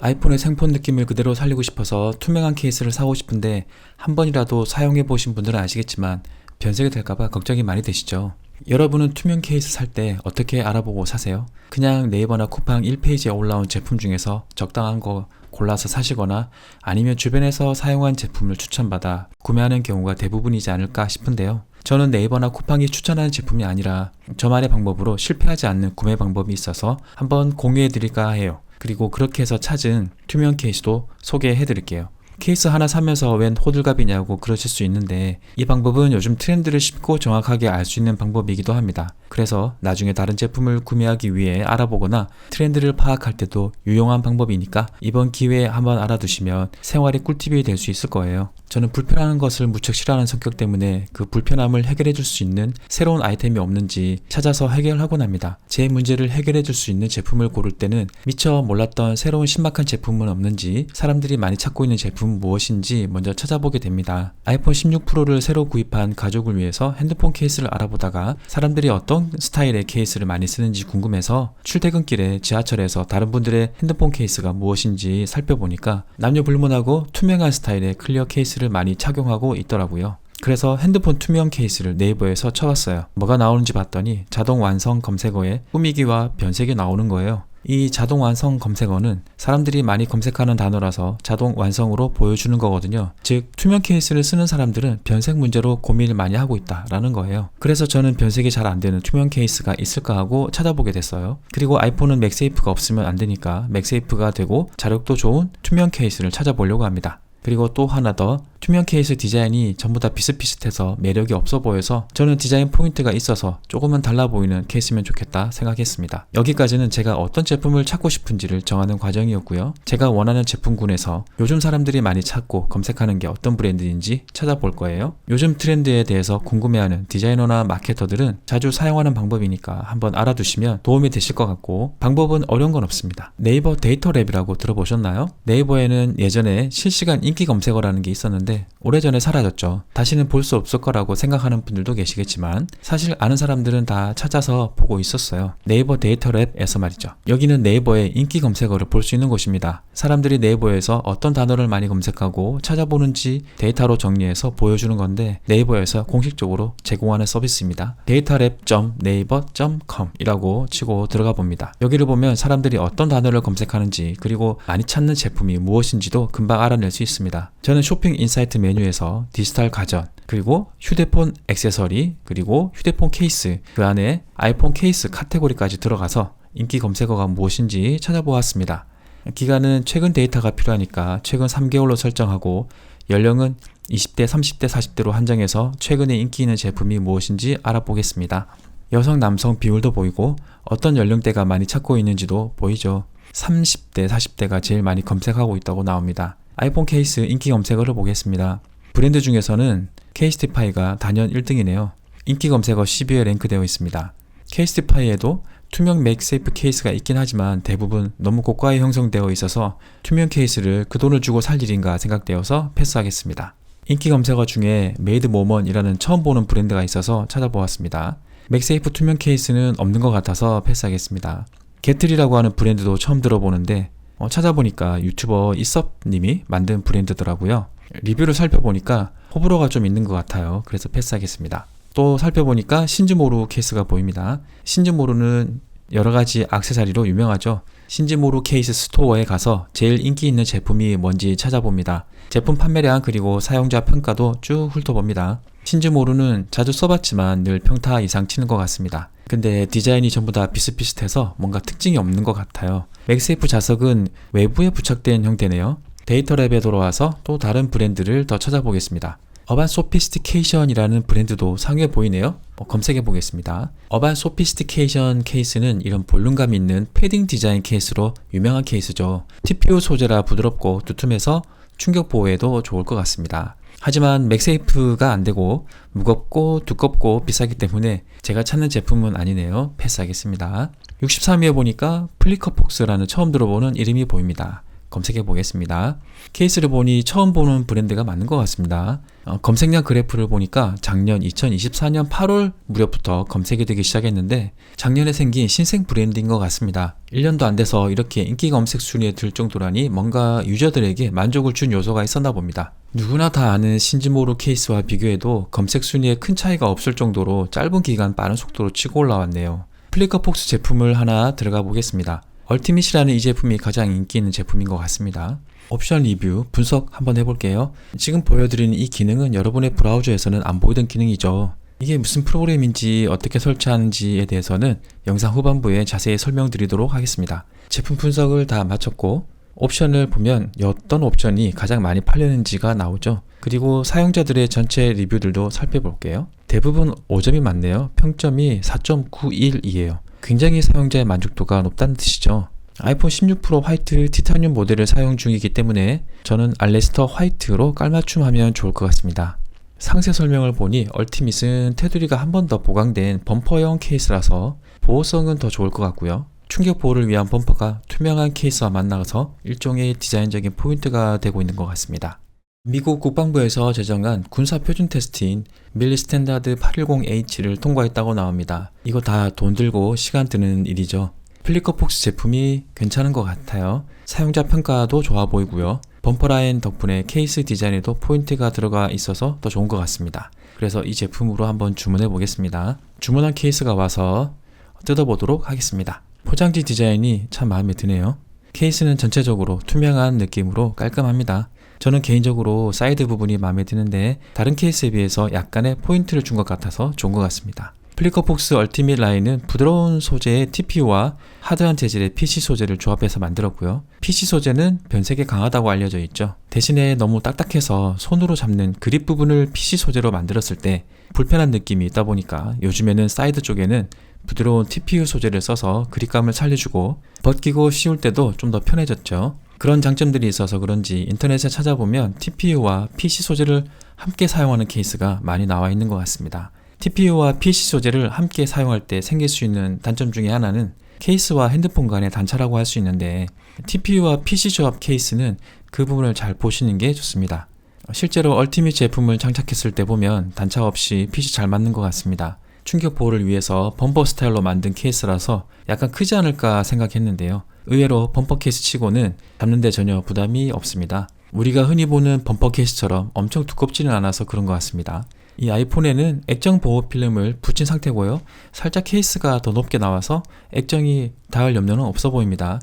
아이폰의 생폰 느낌을 그대로 살리고 싶어서 투명한 케이스를 사고 싶은데 한 번이라도 사용해 보신 분들은 아시겠지만 변색이 될까봐 걱정이 많이 되시죠. 여러분은 투명 케이스 살 때 어떻게 알아보고 사세요? 그냥 네이버나 쿠팡 1페이지에 올라온 제품 중에서 적당한 거 골라서 사시거나 아니면 주변에서 사용한 제품을 추천받아 구매하는 경우가 대부분이지 않을까 싶은데요. 저는 네이버나 쿠팡이 추천하는 제품이 아니라 저만의 방법으로 실패하지 않는 구매 방법이 있어서 한번 공유해 드릴까 해요. 그리고 그렇게 해서 찾은 투명 케이스도 소개해 드릴게요. 케이스 하나 사면서 웬 호들갑이냐고 그러실 수 있는데 이 방법은 요즘 트렌드를 쉽고 정확하게 알 수 있는 방법이기도 합니다. 그래서 나중에 다른 제품을 구매하기 위해 알아보거나 트렌드를 파악할 때도 유용한 방법이니까 이번 기회에 한번 알아두시면 생활의 꿀팁이 될 수 있을 거예요. 저는 불편한 것을 무척 싫어하는 성격 때문에 그 불편함을 해결해 줄 수 있는 새로운 아이템이 없는지 찾아서 해결하곤 합니다. 제 문제를 해결해 줄 수 있는 제품을 고를 때는 미처 몰랐던 새로운 신박한 제품은 없는지, 사람들이 많이 찾고 있는 제품은 무엇인지 먼저 찾아보게 됩니다. 아이폰 16 프로를 새로 구입한 가족을 위해서 핸드폰 케이스를 알아보다가 사람들이 어떤 스타일의 케이스를 많이 쓰는지 궁금해서 출퇴근길에 지하철에서 다른 분들의 핸드폰 케이스가 무엇인지 살펴보니까 남녀 불문하고 투명한 스타일의 클리어 케이스를 많이 착용하고 있더라고요. 그래서 핸드폰 투명 케이스를 네이버에서 쳐봤어요. 뭐가 나오는지 봤더니 자동 완성 검색어에 꾸미기와 변색이 나오는 거예요. 이 자동 완성 검색어는 사람들이 많이 검색하는 단어라서 자동 완성으로 보여주는 거거든요. 즉 투명 케이스를 쓰는 사람들은 변색 문제로 고민을 많이 하고 있다라는 거예요. 그래서 저는 변색이 잘 안 되는 투명 케이스가 있을까 하고 찾아보게 됐어요. 그리고 아이폰은 맥세이프가 없으면 안 되니까 맥세이프가 되고 자력도 좋은 투명 케이스를 찾아보려고 합니다. 그리고 또 하나 더, 투명 케이스 디자인이 전부 다 비슷비슷해서 매력이 없어 보여서 저는 디자인 포인트가 있어서 조금은 달라 보이는 케이스면 좋겠다 생각했습니다. 여기까지는 제가 어떤 제품을 찾고 싶은지를 정하는 과정이었고요. 제가 원하는 제품군에서 요즘 사람들이 많이 찾고 검색하는 게 어떤 브랜드인지 찾아볼 거예요. 요즘 트렌드에 대해서 궁금해하는 디자이너나 마케터들은 자주 사용하는 방법이니까 한번 알아두시면 도움이 되실 것 같고, 방법은 어려운 건 없습니다. 네이버 데이터랩이라고 들어보셨나요? 네이버에는 예전에 실시간 인기 검색어라는 게 있었는데 오래전에 사라졌죠. 다시는 볼 수 없을 거라고 생각하는 분들도 계시겠지만 사실 아는 사람들은 다 찾아서 보고 있었어요. 네이버 데이터랩에서 말이죠. 여기는 네이버의 인기 검색어를 볼 수 있는 곳입니다. 사람들이 네이버에서 어떤 단어를 많이 검색하고 찾아보는지 데이터로 정리해서 보여주는 건데 네이버에서 공식적으로 제공하는 서비스입니다. dataRap.naver.com 이라고 치고 들어가 봅니다. 여기를 보면 사람들이 어떤 단어를 검색하는지 그리고 많이 찾는 제품이 무엇인지도 금방 알아낼 수 있습니다. 저는 쇼핑 인사이트 메뉴에서 디지털 가전, 그리고 휴대폰 액세서리, 그리고 휴대폰 케이스, 그 안에 아이폰 케이스 카테고리까지 들어가서 인기 검색어가 무엇인지 찾아보았습니다. 기간은 최근 데이터가 필요하니까 최근 3개월로 설정하고 연령은 20대, 30대, 40대로 한정해서 최근에 인기 있는 제품이 무엇인지 알아보겠습니다. 여성, 남성 비율도 보이고 어떤 연령대가 많이 찾고 있는지도 보이죠. 30대, 40대가 제일 많이 검색하고 있다고 나옵니다. 아이폰 케이스 인기 검색어를 보겠습니다. 브랜드 중에서는 케이스티파이가 단연 1등이네요. 인기 검색어 10위에 랭크되어 있습니다. 케이스티파이에도 투명 맥세이프 케이스가 있긴 하지만 대부분 너무 고가에 형성되어 있어서 투명 케이스를 그 돈을 주고 살 일인가 생각되어서 패스하겠습니다. 인기 검색어 중에 메이드모먼이라는 처음 보는 브랜드가 있어서 찾아보았습니다. 맥세이프 투명 케이스는 없는 것 같아서 패스하겠습니다. 게틀이라고 하는 브랜드도 처음 들어보는데 찾아보니까 유튜버 이섭님이 만든 브랜드더라고요. 리뷰를 살펴보니까 호불호가 좀 있는 것 같아요. 그래서 패스하겠습니다. 또 살펴보니까 신즈모루 케이스가 보입니다. 신즈모루는 여러가지 액세서리로 유명하죠. 신즈모루 케이스 스토어에 가서 제일 인기 있는 제품이 뭔지 찾아봅니다. 제품 판매량 그리고 사용자 평가도 쭉 훑어봅니다. 신즈모루는 자주 써봤지만 늘 평타 이상 치는 것 같습니다. 근데 디자인이 전부 다 비슷비슷해서 뭔가 특징이 없는 것 같아요. 맥세이프 자석은 외부에 부착된 형태네요. 데이터랩에 돌아와서 또 다른 브랜드를 더 찾아보겠습니다. 어반 소피스티케이션이라는 브랜드도 상위에 보이네요. 검색해 보겠습니다. 어반 소피스티케이션 케이스는 이런 볼륨감 있는 패딩 디자인 케이스로 유명한 케이스죠. TPU 소재라 부드럽고 두툼해서 충격 보호에도 좋을 것 같습니다. 하지만 맥세이프가 안되고 무겁고 두껍고 비싸기 때문에 제가 찾는 제품은 아니네요. 패스하겠습니다. 63위에 보니까 플리커폭스라는 처음 들어보는 이름이 보입니다. 검색해 보겠습니다. 케이스를 보니 처음 보는 브랜드가 맞는 것 같습니다. 검색량 그래프를 보니까 작년 2024년 8월 무렵부터 검색이 되기 시작했는데 작년에 생긴 신생 브랜드인 것 같습니다. 1년도 안 돼서 이렇게 인기 검색 순위에 들 정도라니 뭔가 유저들에게 만족을 준 요소가 있었나 봅니다. 누구나 다 아는 신즈모루 케이스와 비교해도 검색 순위에 큰 차이가 없을 정도로 짧은 기간 빠른 속도로 치고 올라왔네요. 플리커폭스 제품을 하나 들어가 보겠습니다. 얼티밋이라는 이 제품이 가장 인기 있는 제품인 것 같습니다. 옵션 리뷰, 분석 한번 해볼게요. 지금 보여드리는 이 기능은 여러분의 브라우저에서는 안 보이던 기능이죠. 이게 무슨 프로그램인지 어떻게 설치하는지에 대해서는 영상 후반부에 자세히 설명드리도록 하겠습니다. 제품 분석을 다 마쳤고 옵션을 보면 어떤 옵션이 가장 많이 팔렸는지가 나오죠. 그리고 사용자들의 전체 리뷰들도 살펴볼게요. 대부분 5점이 많네요. 평점이 4.91이에요. 굉장히 사용자의 만족도가 높다는 뜻이죠. 아이폰 16 프로 화이트 티타늄 모델을 사용 중이기 때문에 저는 알래스터 화이트로 깔맞춤하면 좋을 것 같습니다. 상세 설명을 보니 얼티밋은 테두리가 한 번 더 보강된 범퍼형 케이스라서 보호성은 더 좋을 것 같고요. 충격 보호를 위한 범퍼가 투명한 케이스와 만나서 일종의 디자인적인 포인트가 되고 있는 것 같습니다. 미국 국방부에서 제정한 군사 표준 테스트인 밀리 스탠다드 810H를 통과했다고 나옵니다. 이거 다 돈 들고 시간 드는 일이죠. 플리커폭스 제품이 괜찮은 것 같아요. 사용자 평가도 좋아 보이고요. 범퍼 라인 덕분에 케이스 디자인에도 포인트가 들어가 있어서 더 좋은 것 같습니다. 그래서 이 제품으로 한번 주문해 보겠습니다. 주문한 케이스가 와서 뜯어보도록 하겠습니다. 포장지 디자인이 참 마음에 드네요. 케이스는 전체적으로 투명한 느낌으로 깔끔합니다. 저는 개인적으로 사이드 부분이 마음에 드는데 다른 케이스에 비해서 약간의 포인트를 준 것 같아서 좋은 것 같습니다. 플리커폭스 얼티밋 라인은 부드러운 소재의 TPU와 하드한 재질의 PC 소재를 조합해서 만들었고요. PC 소재는 변색에 강하다고 알려져 있죠. 대신에 너무 딱딱해서 손으로 잡는 그립 부분을 PC 소재로 만들었을 때 불편한 느낌이 있다 보니까 요즘에는 사이드 쪽에는 부드러운 TPU 소재를 써서 그립감을 살려주고 벗기고 씌울 때도 좀 더 편해졌죠. 그런 장점들이 있어서 그런지 인터넷에 찾아보면 TPU와 PC 소재를 함께 사용하는 케이스가 많이 나와 있는 것 같습니다. TPU와 PC 소재를 함께 사용할 때 생길 수 있는 단점 중에 하나는 케이스와 핸드폰 간의 단차라고 할 수 있는데 TPU와 PC 조합 케이스는 그 부분을 잘 보시는 게 좋습니다. 실제로 얼티밋 제품을 장착했을 때 보면 단차 없이 핏이 잘 맞는 것 같습니다. 충격 보호를 위해서 범퍼 스타일로 만든 케이스라서 약간 크지 않을까 생각했는데요. 의외로 범퍼 케이스 치고는 잡는데 전혀 부담이 없습니다. 우리가 흔히 보는 범퍼 케이스처럼 엄청 두껍지는 않아서 그런 것 같습니다. 이 아이폰에는 액정 보호 필름을 붙인 상태고요. 살짝 케이스가 더 높게 나와서 액정이 닿을 염려는 없어 보입니다.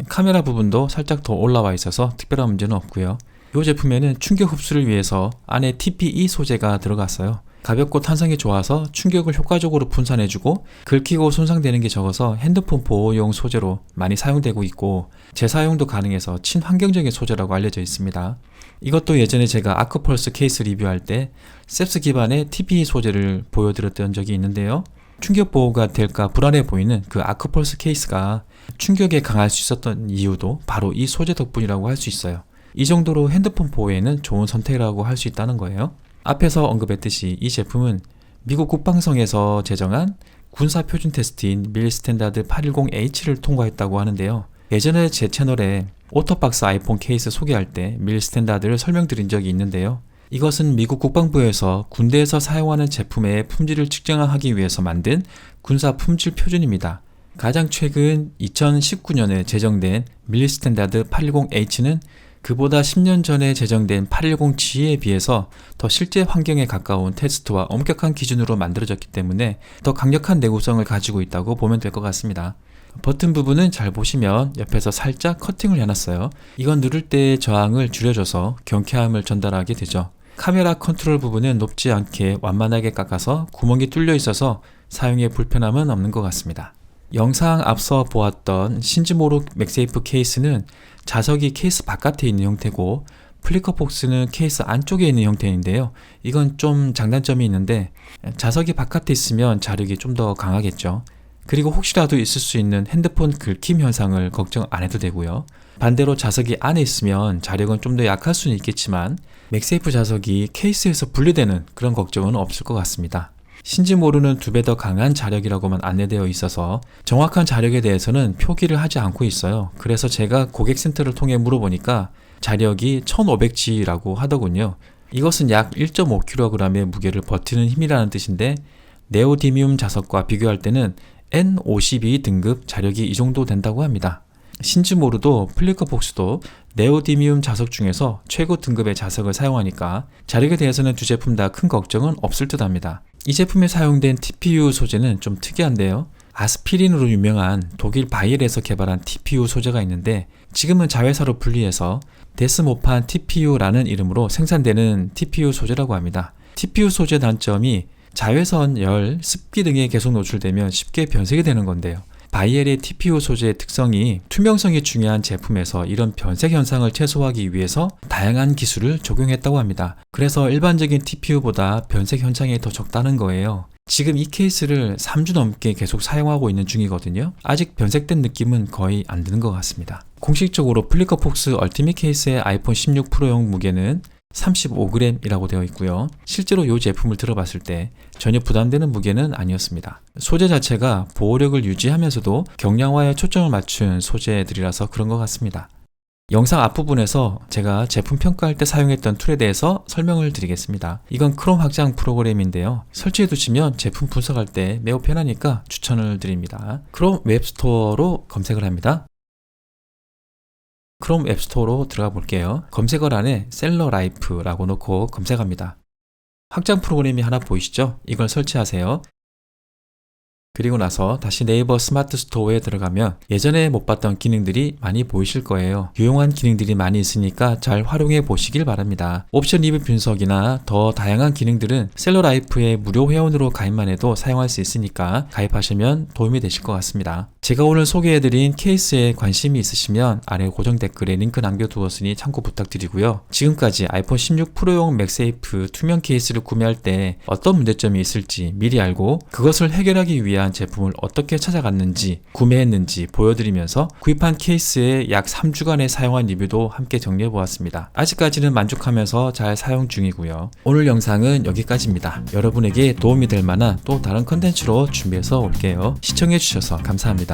카메라 부분도 살짝 더 올라와 있어서 특별한 문제는 없고요. 이 제품에는 충격 흡수를 위해서 안에 TPE 소재가 들어갔어요. 가볍고 탄성이 좋아서 충격을 효과적으로 분산해주고 긁히고 손상되는 게 적어서 핸드폰 보호용 소재로 많이 사용되고 있고 재사용도 가능해서 친환경적인 소재라고 알려져 있습니다. 이것도 예전에 제가 아크펄스 케이스 리뷰할 때 셉스 기반의 TPE 소재를 보여드렸던 적이 있는데요. 충격 보호가 될까 불안해 보이는 그 아크펄스 케이스가 충격에 강할 수 있었던 이유도 바로 이 소재 덕분이라고 할 수 있어요. 이 정도로 핸드폰 보호에는 좋은 선택이라고 할 수 있다는 거예요. 앞에서 언급했듯이 이 제품은 미국 국방성에서 제정한 군사 표준 테스트인 밀리 스탠다드 810H를 통과했다고 하는데요. 예전에 제 채널에 오토박스 아이폰 케이스 소개할 때 밀리 스탠다드를 설명드린 적이 있는데요. 이것은 미국 국방부에서 군대에서 사용하는 제품의 품질을 측정하기 위해서 만든 군사 품질 표준입니다. 가장 최근 2019년에 제정된 밀리 스탠다드 810H는 그보다 10년 전에 제정된 810G에 비해서 더 실제 환경에 가까운 테스트와 엄격한 기준으로 만들어졌기 때문에 더 강력한 내구성을 가지고 있다고 보면 될 것 같습니다. 버튼 부분은 잘 보시면 옆에서 살짝 커팅을 해놨어요. 이건 누를 때 저항을 줄여줘서 경쾌함을 전달하게 되죠. 카메라 컨트롤 부분은 높지 않게 완만하게 깎아서 구멍이 뚫려 있어서 사용에 불편함은 없는 것 같습니다. 영상 앞서 보았던 신즈모루 맥세이프 케이스는 자석이 케이스 바깥에 있는 형태고 플리커폭스는 케이스 안쪽에 있는 형태인데요. 이건 좀 장단점이 있는데 자석이 바깥에 있으면 자력이 좀 더 강하겠죠. 그리고 혹시라도 있을 수 있는 핸드폰 긁힘 현상을 걱정 안 해도 되고요. 반대로 자석이 안에 있으면 자력은 좀 더 약할 수는 있겠지만 맥세이프 자석이 케이스에서 분리되는 그런 걱정은 없을 것 같습니다. 신지 모르는 2배 더 강한 자력이라고만 안내되어 있어서 정확한 자력에 대해서는 표기를 하지 않고 있어요. 그래서 제가 고객센터를 통해 물어보니까 자력이 1500G라고 하더군요. 이것은 약 1.5kg의 무게를 버티는 힘이라는 뜻인데 네오디뮴 자석과 비교할 때는 N52 등급 자력이 이 정도 된다고 합니다. 신지모르도 플리커폭스도 네오디뮴 자석 중에서 최고 등급의 자석을 사용하니까 자력에 대해서는 두 제품 다 큰 걱정은 없을 듯 합니다. 이 제품에 사용된 TPU 소재는 좀 특이한데요. 아스피린으로 유명한 독일 바이엘에서 개발한 TPU 소재가 있는데 지금은 자회사로 분리해서 데스모판 TPU라는 이름으로 생산되는 TPU 소재라고 합니다. TPU 소재 단점이 자외선, 열, 습기 등에 계속 노출되면 쉽게 변색이 되는 건데요. 바이엘의 TPU 소재의 특성이 투명성이 중요한 제품에서 이런 변색 현상을 최소화하기 위해서 다양한 기술을 적용했다고 합니다. 그래서 일반적인 TPU보다 변색 현상이 더 적다는 거예요. 지금 이 케이스를 3주 넘게 계속 사용하고 있는 중이거든요. 아직 변색된 느낌은 거의 안 드는 것 같습니다. 공식적으로 플리커폭스 얼티밋 케이스의 아이폰 16 프로용 무게는 35g이라고 되어 있고요. 실제로 이 제품을 들어봤을 때 전혀 부담되는 무게는 아니었습니다. 소재 자체가 보호력을 유지하면서도 경량화에 초점을 맞춘 소재들이라서 그런 것 같습니다. 영상 앞부분에서 제가 제품 평가할 때 사용했던 툴에 대해서 설명을 드리겠습니다. 이건 크롬 확장 프로그램인데요. 설치해 두시면 제품 분석할 때 매우 편하니까 추천을 드립니다. 크롬 웹스토어로 검색을 합니다. 크롬 앱스토어로 들어가 볼게요. 검색어란에 셀러라이프라고 놓고 검색합니다. 확장 프로그램이 하나 보이시죠? 이걸 설치하세요. 그리고 나서 다시 네이버 스마트 스토어에 들어가면 예전에 못 봤던 기능들이 많이 보이실 거예요. 유용한 기능들이 많이 있으니까 잘 활용해 보시길 바랍니다. 옵션 리뷰 분석이나 더 다양한 기능들은 셀러라이프의 무료 회원으로 가입만 해도 사용할 수 있으니까 가입하시면 도움이 되실 것 같습니다. 제가 오늘 소개해드린 케이스에 관심이 있으시면 아래 고정 댓글에 링크 남겨두었으니 참고 부탁드리고요. 지금까지 아이폰 16 프로용 맥세이프 투명 케이스를 구매할 때 어떤 문제점이 있을지 미리 알고 그것을 해결하기 위한 제품을 어떻게 찾아갔는지 구매했는지 보여드리면서 구입한 케이스의 약 3주간의 사용한 리뷰도 함께 정리해 보았습니다. 아직까지는 만족하면서 잘 사용 중이고요. 오늘 영상은 여기까지입니다. 여러분에게 도움이 될 만한 또 다른 컨텐츠로 준비해서 올게요. 시청해 주셔서 감사합니다.